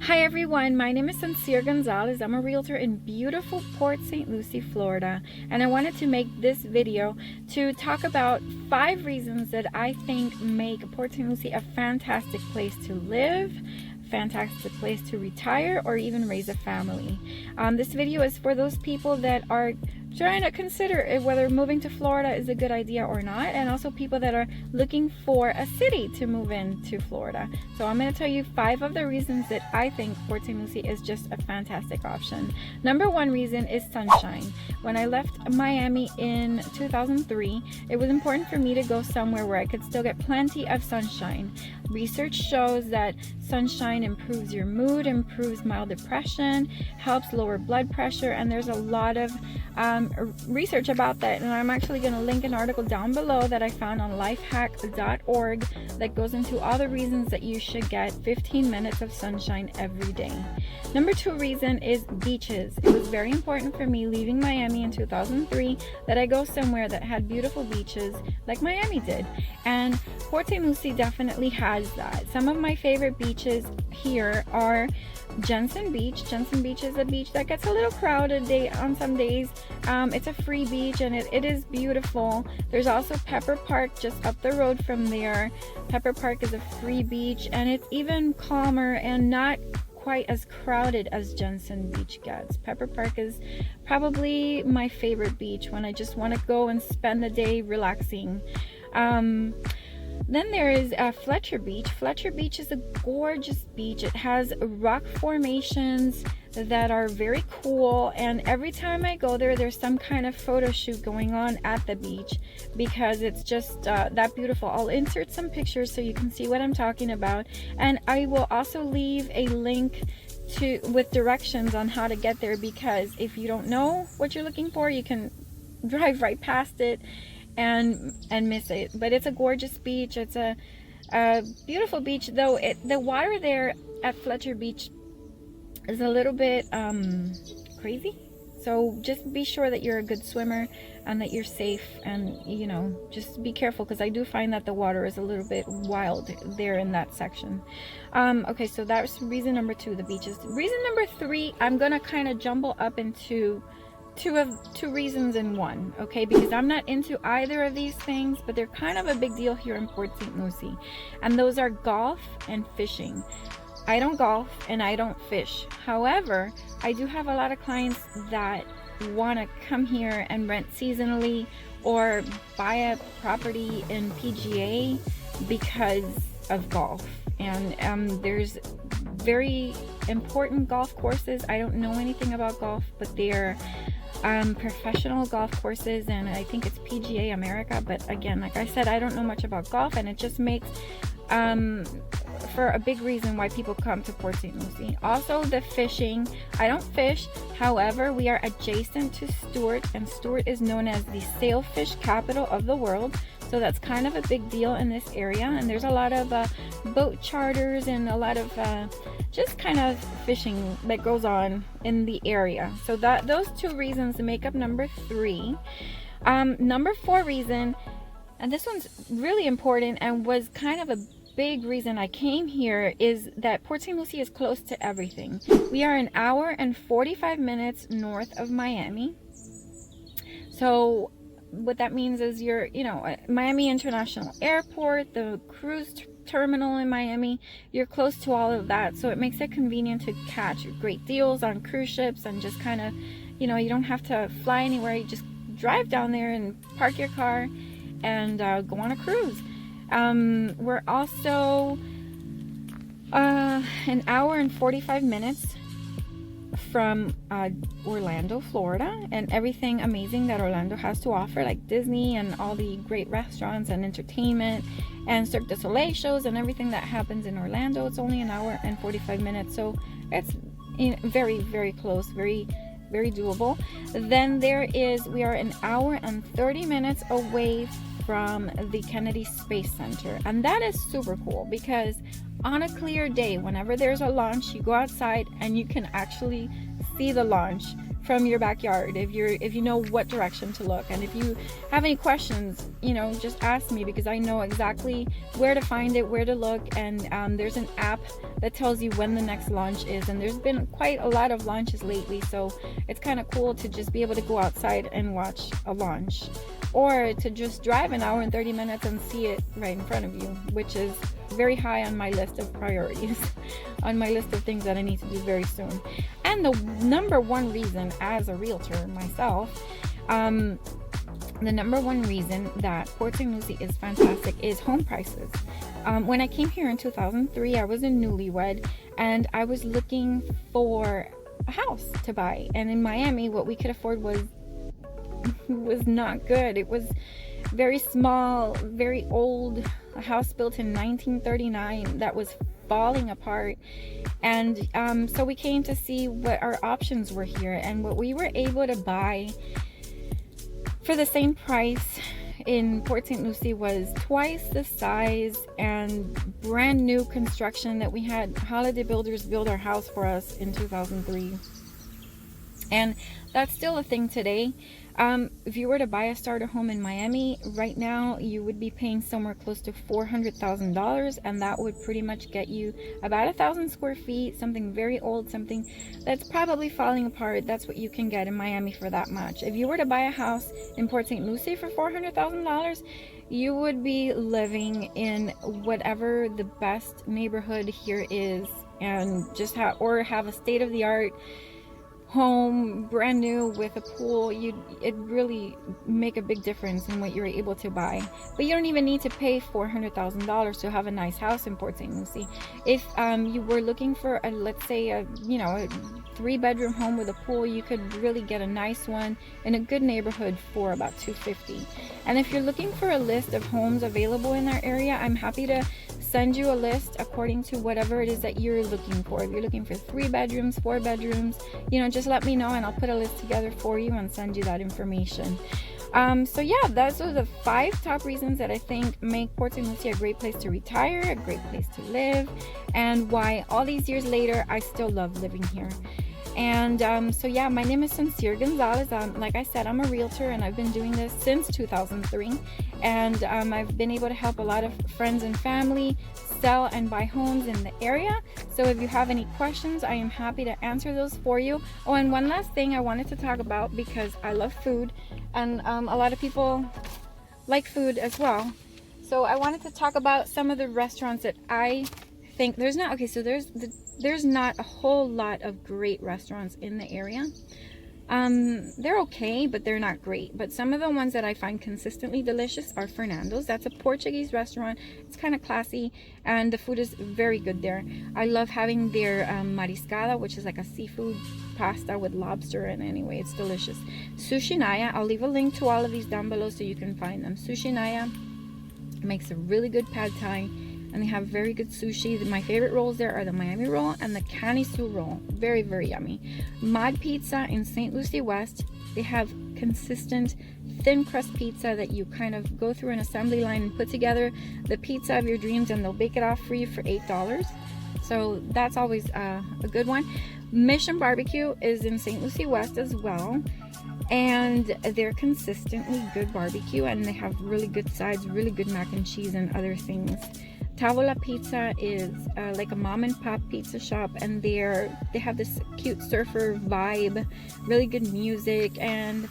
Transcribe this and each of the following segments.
Hi everyone, my name is Sonsire Gonzalez. I'm a realtor in beautiful Port Saint Lucie, Florida, and I wanted to make this video to talk about 5 reasons that I think make Port Saint Lucie a fantastic place to live, fantastic place to retire, or even raise a family. This video is for those people that are trying to consider whether moving to Florida is a good idea or not, and also people that are looking for a city to move into Florida. So I'm going to tell you 5 of the reasons that I think Port Saint Lucie is just a fantastic option. Number 1 reason is sunshine. When I left Miami in 2003, it was important for me to go somewhere where I could still get plenty of sunshine. Research shows that sunshine improves your mood, improves mild depression, helps lower blood pressure, and there's a lot of research about that, and I'm actually going to link an article down below that I found on lifehack.org that goes into all the reasons that you should get 15 minutes of sunshine every day. Number 2 reason is beaches. It was very important for me leaving Miami in 2003 that I go somewhere that had beautiful beaches like Miami did, and Port Saint Lucie definitely has that. Some of my favorite beaches here are Jensen Beach. Jensen Beach is a beach that gets a little crowded on some days. It's a free beach and it is beautiful. There's also Pepper Park just up the road from there. Pepper Park is a free beach and it's even calmer and not quite as crowded as Jensen Beach gets. Pepper Park is probably my favorite beach when I just want to go and spend the day relaxing. Then there is Fletcher Beach. Fletcher Beach is a gorgeous beach. It has rock formations that are very cool, and every time I go there, there's some kind of photo shoot going on at the beach because it's just that beautiful. I'll insert some pictures so you can see what I'm talking about, and I will also leave a link with directions on how to get there, because if you don't know what you're looking for, you can drive right past it and miss it. But it's a gorgeous beach. It's a beautiful beach, though the water there at Fletcher Beach is a little bit crazy, so just be sure that you're a good swimmer and that you're safe, and you know, just be careful, because I do find that the water is a little bit wild there in that section. Okay, so that's reason number 2, the beaches. Reason number 3, I'm gonna kind of jumble up into two reasons in one, okay, because I'm not into either of these things, but they're kind of a big deal here in Port Saint Lucie, and those are golf and fishing. I don't golf and I don't fish. However, I do have a lot of clients that want to come here and rent seasonally or buy a property in PGA because of golf. And there's very important golf courses. I don't know anything about golf, but they're professional golf courses, and I think it's PGA America. But again, like I said, I don't know much about golf, and it just makes for a big reason why people come to Port Saint Lucie. Also, the fishing. I don't fish. However, we are adjacent to Stuart, and Stuart is known as the sailfish capital of the world. So that's kind of a big deal in this area, and there's a lot of boat charters and a lot of just kind of fishing that goes on in the area. So those 2 reasons make up number 3. Number 4 reason, and this one's really important and was kind of a big reason I came here, is that Port Saint Lucie is close to everything. We are an hour and 45 minutes north of Miami. So what that means is you're, you know, Miami International Airport, the cruise terminal in Miami, you're close to all of that, so it makes it convenient to catch great deals on cruise ships, and just kind of, you know, you don't have to fly anywhere. You just drive down there and park your car and go on a cruise. We're also an hour and 45 minutes from Orlando, Florida, and everything amazing that Orlando has to offer, like Disney and all the great restaurants and entertainment and Cirque du Soleil shows and everything that happens in Orlando. It's only an hour and 45 minutes, so it's very, very close, very, very doable. Then we are an hour and 30 minutes away from the Kennedy Space Center, and that is super cool, because on a clear day, whenever there's a launch, you go outside and you can actually see the launch from your backyard, if you know what direction to look. And if you have any questions, you know, just ask me, because I know exactly where to find it, where to look. And there's an app that tells you when the next launch is, and there's been quite a lot of launches lately, so it's kind of cool to just be able to go outside and watch a launch, or to just drive an hour and 30 minutes and see it right in front of you, which is very high on my list of priorities, on my list of things that I need to do very soon. And the number one reason, as a realtor myself, the number one reason that Port Saint Lucie is fantastic is home prices. When I came here in 2003, I was a newlywed, and I was looking for a house to buy. And in Miami, what we could afford was not good. It was very small, very old, a house built in 1939 that was falling apart. And so we came to see what our options were here, and what we were able to buy for the same price in Port Saint Lucie was twice the size and brand new construction that we had Holiday Builders build our house for us in 2003. And that's still a thing today. If you were to buy a starter home in Miami right now, you would be paying somewhere close to $400,000, and that would pretty much get you about 1,000 square feet, something very old, something that's probably falling apart. That's what you can get in Miami for that much. If you were to buy a house in Port Saint Lucie for $400,000, you would be living in whatever the best neighborhood here is, and just have a state-of-the-art home, brand new, with a pool. It really make a big difference in what you're able to buy. But you don't even need to pay $400,000 to have a nice house in Port Saint Lucie. If you were looking for a, let's say, a 3-bedroom home with a pool, you could really get a nice one in a good neighborhood for about $250,000. And if you're looking for a list of homes available in our area, I'm happy to send you a list according to whatever it is that you're looking for. If you're looking for 3 bedrooms, 4 bedrooms, just let me know, and I'll put a list together for you and send you that information. So yeah, those are the 5 top reasons that I think make Port Saint Lucie a great place to retire, a great place to live, and why all these years later I still love living here. And so yeah, my name is Sonsire Gonzalez. Like I said, I'm a realtor, and I've been doing this since 2003, and I've been able to help a lot of friends and family sell and buy homes in the area. So if you have any questions, I am happy to answer those for you. Oh, and one last thing I wanted to talk about, because I love food, and a lot of people like food as well. So I wanted to talk about some of the restaurants that I think there's not a whole lot of great restaurants in the area. They're okay, but they're not great. But some of the ones that I find consistently delicious are Fernando's. That's a Portuguese restaurant. It's kind of classy, and the food is very good there. I love having their mariscada, which is like a seafood pasta with lobster, and anyway, it's delicious. Sushi Naiya, I'll leave a link to all of these down below so you can find them. Sushi Naiya makes a really good pad thai, and they have very good sushi. My favorite rolls there are the Miami roll and the Canisu roll. Very, very yummy. Mod Pizza in St. Lucie West. They have consistent thin crust pizza that you kind of go through an assembly line and put together the pizza of your dreams, and they'll bake it off for you for $8. So that's always a good one. Mission Barbecue is in St. Lucie West as well, and they're consistently good barbecue, and they have really good sides, really good mac and cheese and other things. Tavola Pizza is like a mom and pop pizza shop, and they have this cute surfer vibe, really good music, and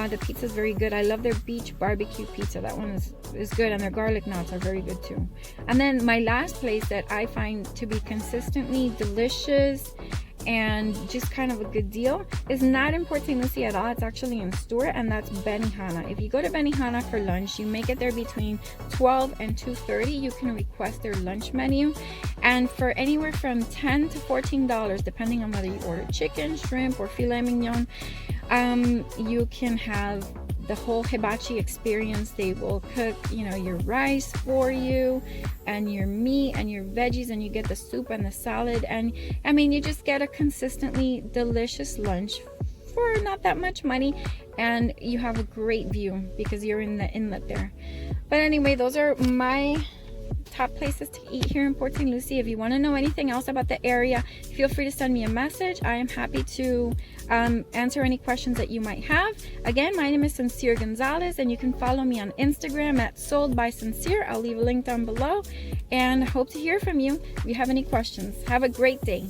the pizza is very good. I love their beach barbecue pizza. That one is good, and their garlic knots are very good too. And then my last place that I find to be consistently delicious and just kind of a good deal is not in Port Saint Lucie at all. It's actually in Stuart, and that's Benihana. If you go to Benihana for lunch, you make it there between 12 and 2:30. You can request their lunch menu, and for anywhere from $10 to $14, depending on whether you order chicken, shrimp, or filet mignon, you can have the whole hibachi experience. They will cook, your rice for you, and your meat and your veggies, and you get the soup and the salad, and I mean, you just get a consistently delicious lunch for not that much money, and you have a great view because you're in the inlet there. But anyway, those are my top places to eat here in Port Saint Lucie. If you want to know anything else about the area, feel free to send me a message. I am happy to answer any questions that you might have. Again, my name is Sonsire Gonzalez, and you can follow me on Instagram at Sold by Sonsire. I'll leave a link down below, and hope to hear from you if you have any questions. Have a great day.